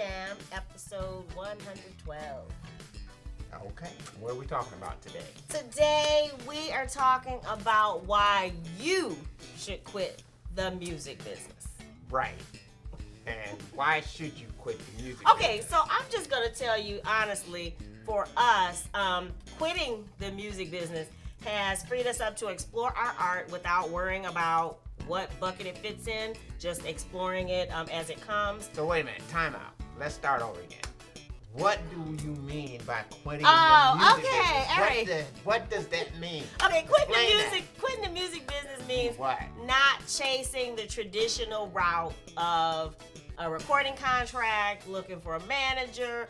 Jam, episode 112. Okay, what are we talking about today? Today, we are talking about why you should quit the music business. Right. And why should you quit the music Okay, business? so I'm just going to tell you honestly, for us, quitting the music business has freed us up to explore our art without worrying about what bucket it fits in, just exploring it as it comes. So wait a minute, time out. Let's start over again. What do you mean by quitting Oh, the music okay, business? all right. What does that mean? Okay, Explain that. quitting the music business means What? not chasing the traditional route of a recording contract, looking for a manager,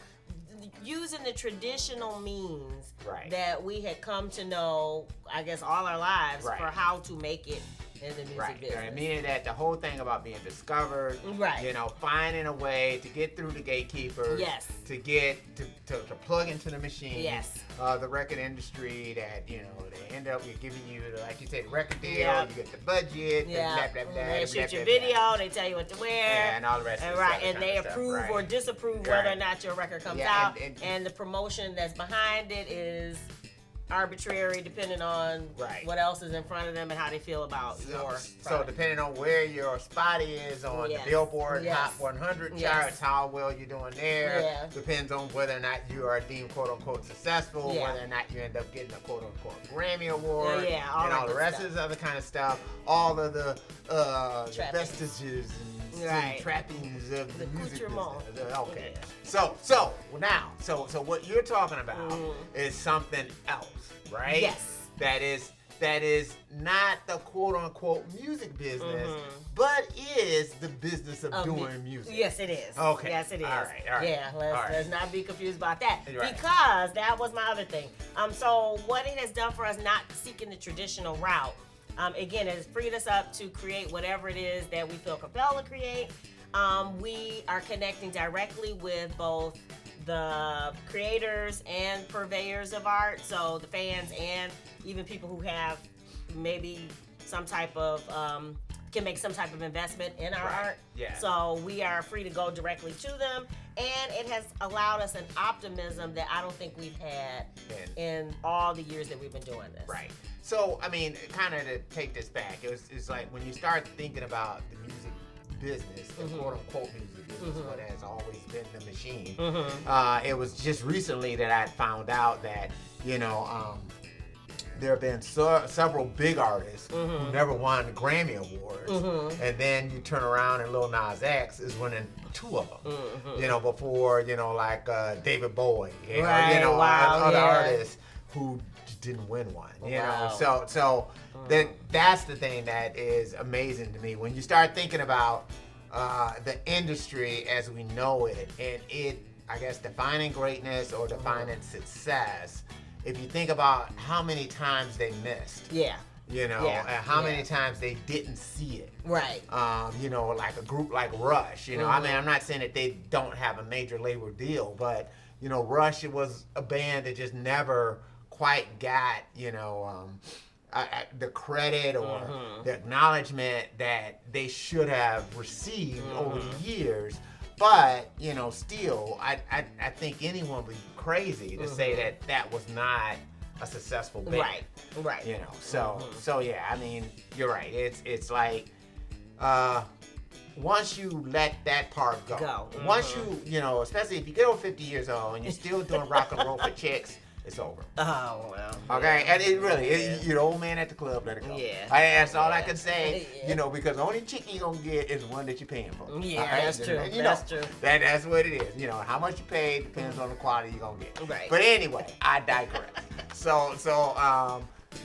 using the traditional means Right. that we had come to know, I guess, all our lives Right. for how to make it in the music Right. business. Meaning that the whole thing about being discovered, Right. you know, finding a way to get through the gatekeepers, Yes. to get to plug into the machine, Yes. The record industry that, you know, they end up giving you, like you said, the record deal, Yeah. you get the budget, Yeah, blah, blah, blah, they blah, shoot blah, your blah, video, blah. they tell you what to wear, Yeah, and all the rest of and the right, stuff, and they stuff, approve right. or disapprove Right. whether or not your record comes Yeah, out, and- and the promotion that's behind it is arbitrary, depending on Right. what else is in front of them and how they feel about your So product. depending on where your spot is on Yes. the Billboard Yes. Hot 100 Yes. charts, how well you're doing there, Yeah. depends on whether or not you are deemed quote unquote successful, Yeah. whether or not you end up getting a quote unquote Grammy award, Yeah, all and that all the good rest stuff. of this other kind of stuff, all of the Trappings. vestiges and Right. trappings of the music accoutrement. business. Okay. Yeah. So what you're talking about Mhm. is something else, right? Yes. That is not the quote unquote music business, Mhm. but is the business of Of doing music. Yes, it is. Okay. Yes, it is. All right, all right, Yeah, all let's right. not be confused about that. Right. Because that was my other thing. So what it has done for us, not seeking the traditional route, again, it has freed us up to create whatever it is that we feel compelled to create. We are connecting directly with both the creators and purveyors of art, so the fans and even people who have maybe some type of can make some type of investment in our Right. art. Yeah. So we are free to go directly to them, and it has allowed us an optimism that I don't think we've had in all the years that we've been doing this. Right. So I mean, kind of to take this back, it's like when you start thinking about the music business, the Mhm. quote unquote music business, Mhm. what has always been the machine. Mm-hmm. It was just recently that I found out that, you know, there have been several big artists who Mhm. never won Grammy Awards, Mhm. and then you turn around and Lil Nas X is winning 2 of them. Mhm. You know, before, you know, like David Bowie, you Right, know, wow, other yeah. artists who just didn't win one. You Wow. know, so that's the thing that is amazing to me when you start thinking about the industry as we know it, and it, I guess, defining greatness or defining success. If you think about how many times they missed, Yeah. you know, Yeah, and how yeah. many times they didn't see it. Right. You know, like a group like Rush, you know, I mean, Mhm. I'm not saying that they don't have a major label deal, but, you know, Rush, it was a band that just never quite got, you know, the credit or Mhm. the acknowledgement that they should have received over the Mhm. years. But, you know, still, I think anyone would be crazy to say Mhm. that was not a successful band. Right. Right. You know, so Mhm. so yeah, I mean, you're right. It's like once you let that part go, once Mhm. you know, especially if you get over 50 years old and you're still doing rock and roll for chicks, it's over. Oh well. Okay, yeah. and it really, Yeah. you're the old man at the club, let it go. Yeah. That's all I Yeah. can say, Yeah. you know, because the only chick you're gonna get is one that you're paying for. Yeah, All right? that's true. And you That's know, true. That's what it is. You know, how much you pay depends on the quality you're gonna get. Right. But anyway, I digress. So,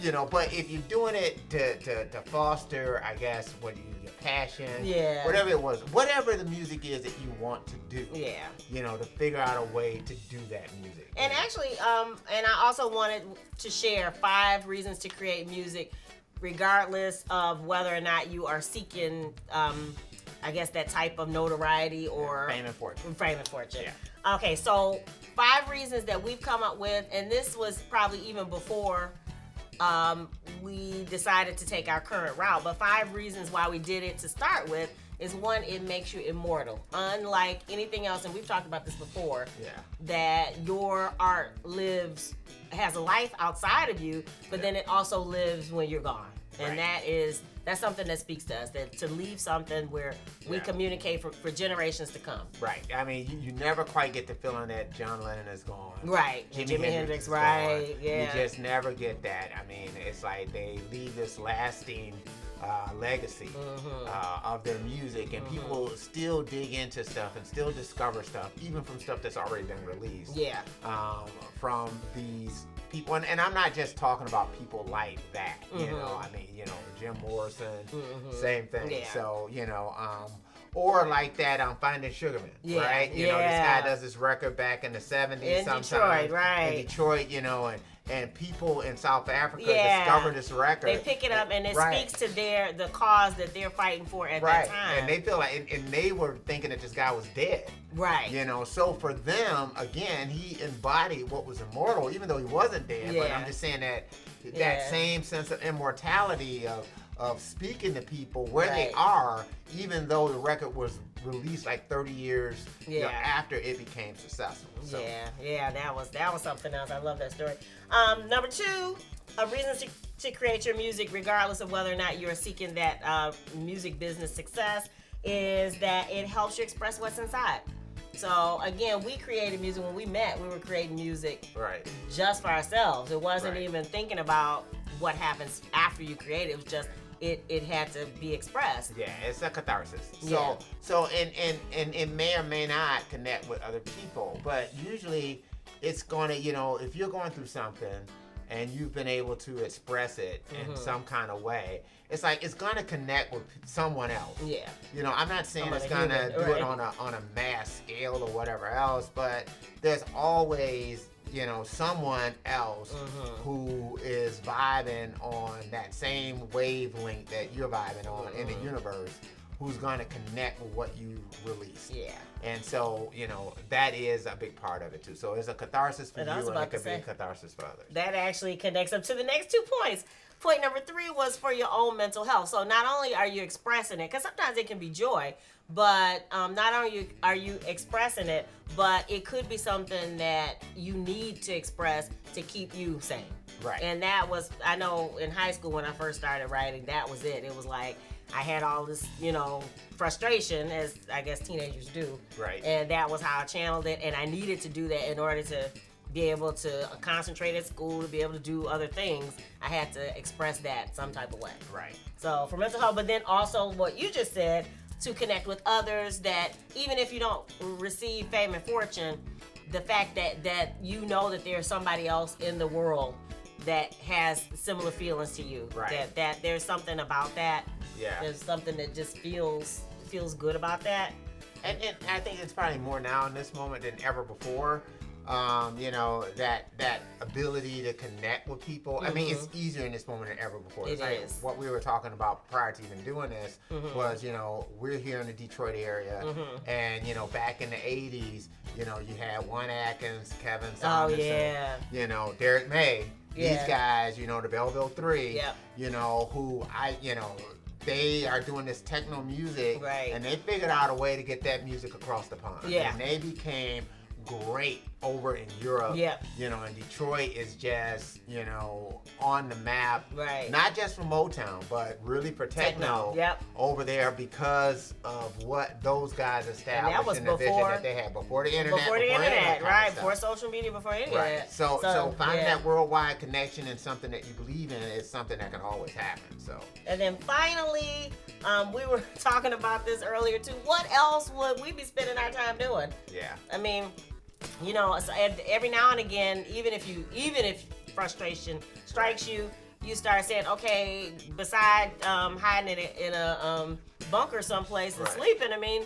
you know, but if you're doing it to foster, I guess, what your passion, Yeah. whatever it was, whatever the music is that you want to do, Yeah. you know, to figure out a way to do that music. And actually, and I also wanted to share 5 reasons to create music, regardless of whether or not you are seeking, I guess, that type of notoriety or fame and fortune. Fame and fortune. Yeah. Okay, so 5 reasons that we've come up with, and this was probably even before we decided to take our current route, but 5 reasons why we did it to start with is one, it makes you immortal. Unlike anything else, and we've talked about this before, that your art has a life outside of you, but then it also lives when you're gone. And that's something that speaks to us, that to leave something where we communicate for generations to come. Right. I mean, you never quite get the feeling that John Lennon is gone. Right. Jimi Hendrix, right. Gone. Yeah. You just never get that. I mean, it's like they leave this lasting legacy of their music, and people still dig into stuff and still discover stuff, even from stuff that's already been released. Yeah. From these people, and I'm not just talking about people like that. You know, I mean, you know, Jim Morrison, same thing. Yeah. So, you know, or like that Finding Sugarman, right? You know, this guy does this record back in the 70s in sometimes. Detroit, right. In Detroit, you know, and people in South Africa discover this record. They pick it up, and it speaks to the cause that they're fighting for at that time. And they feel like, and they were thinking that this guy was dead. Right. You know, so for them, again, he embodied what was immortal, even though he wasn't dead. But I'm just saying that same sense of immortality of speaking to people where they are, even though the record was released like 30 years you know, after it became successful. So. Yeah, that was something else. I love that story. Number 2, a reason to create your music, regardless of whether or not you're seeking that music business success, is that it helps you express what's inside. So again, we created music when we met. We were creating music just for ourselves. It wasn't even thinking about what happens after you create it. It was just it had to be expressed. Yeah, it's a catharsis. So and it may or may not connect with other people, but usually it's gonna, you know, if you're going through something and you've been able to express it in some kind of way, it's like it's gonna connect with someone else. Yeah. You know, I'm not saying it's gonna do it on a mass scale or whatever else, but there's always, you know, someone else who is vibing on that same wavelength that you're vibing on in the universe, who's going to connect with what you released. Yeah. And so, you know, that is a big part of it too. So it's a catharsis for you, and it could be a catharsis for others. That actually connects up to the next 2 points. Point number 3 was for your own mental health. So not only are you expressing it, because sometimes it can be joy, but not only are you expressing it, but it could be something that you need to express to keep you sane. Right. And that was, I know in high school when I first started writing, that was it. It was like I had all this, you know, frustration, as I guess teenagers do. Right. And that was how I channeled it, and I needed to do that in order to be able to concentrate at school, to be able to do other things. I had to express that some type of way. Right. So for mental health, but then also what you just said, to connect with others, that even if you don't receive fame and fortune, the fact that you know that there's somebody else in the world that has similar feelings to you. Right. That there's something about that. Yeah. There's something that just feels good about that. And I think it's probably more now in this moment than ever before. You know, that ability to connect with people. I mean, it's easier in this moment than ever before. It is. What we were talking about prior to even doing this was, you know, we're here in the Detroit area, and, you know, back in the 80s, you know, you had Juan Atkins, Kevin Saunderson, you know, Derek May, these guys, you know, the Belleville 3, you know, who they are doing this techno music, and they figured out a way to get that music across the pond. And they became great over in Europe. You know, and Detroit is just, you know, on the map. Right. Not just for Motown, but really for techno over there because of what those guys established and the vision that they had before the internet. Before social media, before any of that. So finding that worldwide connection and something that you believe in is something that can always happen. So. And then finally, we were talking about this earlier too. What else would we be spending our time doing? Yeah. I mean, you know, so every now and again, even if frustration strikes you, you start saying, okay, beside hiding in a bunker someplace and sleeping, I mean,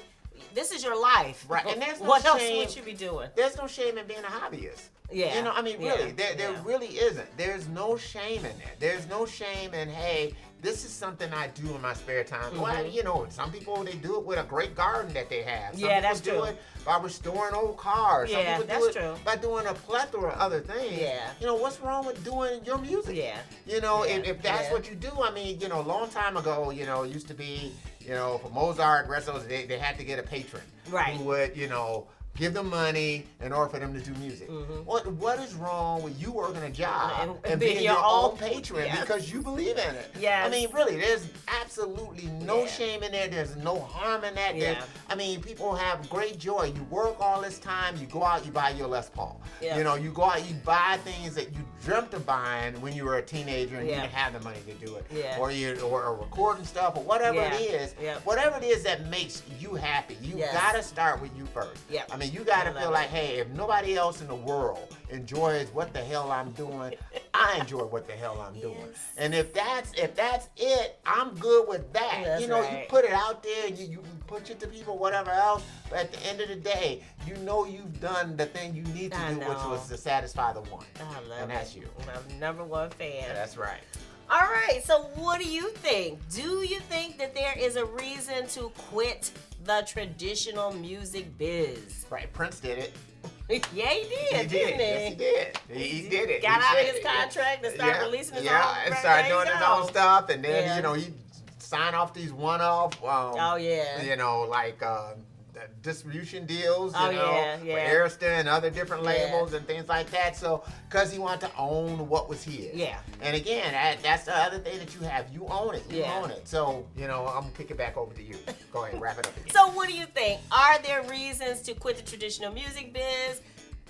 this is your life. Right. And there's no what else would you be doing? There's no shame in being a hobbyist. Yeah. You know, I mean, really, there really isn't. There's no shame in that. There's no shame in, hey, this is something I do in my spare time. Mm-hmm. Well, you know, some people, they do it with a great garden that they have. Some Yeah, people that's do true. it by restoring old cars. Some Yeah, people that's do it true. by doing a plethora of other things. Yeah. You know, what's wrong with doing your music? Yeah. You know, Yeah. if that's Yeah. what you do, I mean, you know, a long time ago, you know, it used to be, you know, for Mozart, rest of those, they had to get a patron. Right. Who would, you know, give them money in order for them to do music. Mm-hmm. What is wrong with you working a job And and being being your your own- own patron Yes. because you believe in it? Yes. I mean, really, there's absolutely no Yeah. shame in there. There's no harm in that. Yeah. I mean, people have great joy. You work all this time. You go out, you buy your Les Paul. Yeah. You know, you go out, you buy things that you dreamt of buying when you were a teenager and Yeah. you didn't have the money to do it. Yeah. Or recording stuff or whatever Yeah. it is. Yeah. Whatever it is that makes you happy. You Yes. gotta start with you first. Yeah. I mean, you gotta I love feel it. like, hey, if nobody else in the world enjoys what the hell I'm doing, I enjoy what the hell I'm doing. Yes. And if that's it, I'm good with that. That's you know, right. you put it out there, you push it to people, whatever else. But at the end of the day, you know you've done the thing you need to I do, which know. was to satisfy the one. I love And it. that's you. I'm number one fan. That's right. All right, so what do you think? Do you think that there is a reason to quit the traditional music biz? Right. Prince did it. Yeah, he did, didn't he? Yes, he did. He did it. Got He out of said his it. contract and started releasing his own. and right, started there you doing his go. own stuff, and then Yeah. you know he signed off these one-off. Oh yeah. You know, like distribution deals. You Oh, know, yeah, for yeah. Arista and other different Yeah. labels and things like that. So, because he wanted to own what was his. Yeah. And again, that's the other thing that you have. You own it. You Yeah. own it. So, you know, I'm gonna kick it back over to you. Go ahead, wrap it up. Again. So what do you think? Are there reasons to quit the traditional music biz?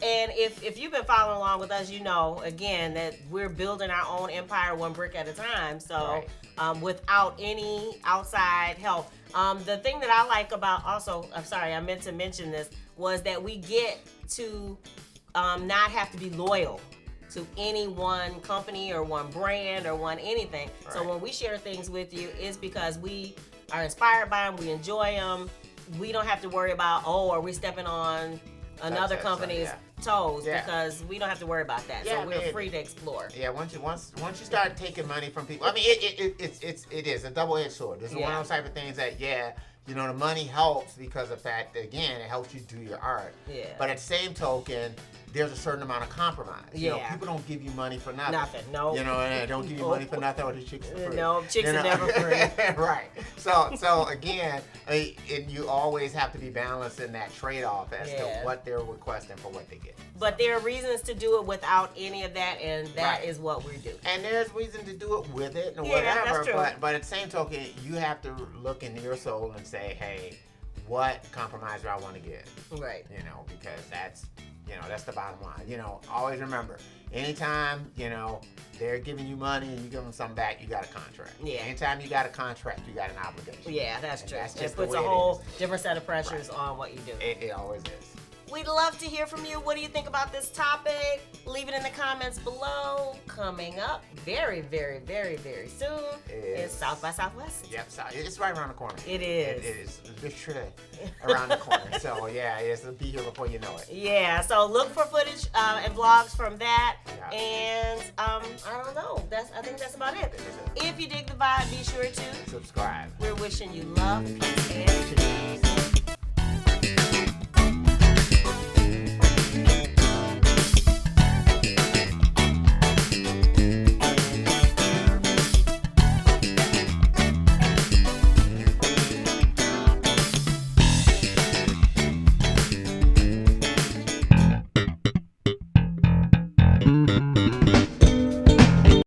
And if you've been following along with us, you know, again, that we're building our own empire one brick at a time. So without any outside help. The thing that I like about also, I'm sorry, I meant to mention this, was that we get to not have to be loyal to any one company or one brand or one anything. So Right. when we share things with you, it's because we are inspired by them, we enjoy them. We don't have to worry about, are we stepping on another company's toes, Yeah. because we don't have to worry about that. Yeah, So we're man. free to explore. Yeah, once you start taking money from people, I mean, it is a double-edged sword. It's one Yeah. of those type of things that, you know, the money helps because of that. Again, it helps you do your art. Yeah. But at the same token, there's a certain amount of compromise. You know, Yeah. people don't give you money for nothing. Nothing. No. You know, and they don't give you money for nothing, or the chicks for free. No, chicks You are know? never free. Right. So again, and you always have to be balanced in that trade-off as to Yeah. what they're requesting for what they get. But there are reasons to do it without any of that, and that is Right. what we do. And there's reason to do it with it and Yeah, whatever. that's true. But at the same token, you have to look into your soul and say, hey, what compromise do I want to get? Right. You know, because that's the bottom line. You know, always remember, anytime, you know, they're giving you money and you give them something back, you got a contract. Yeah. Anytime you got a contract, you got an obligation. Yeah, that's And true. that's It just the puts a way it whole is. different set of pressures on what you do. It always is. We'd love to hear from you. What do you think about this topic? Leave it in the comments below. Coming up very, very, very, very soon is South by Southwest. Yep, so it's right around the corner. It is. It is literally around the corner. So yeah, it'll be here before you know it. Yeah, so look for footage and vlogs from that. Yeah. And I don't know. I think that's about it. If you dig the vibe, be sure to. Subscribe. We're wishing you love, peace, and dreams.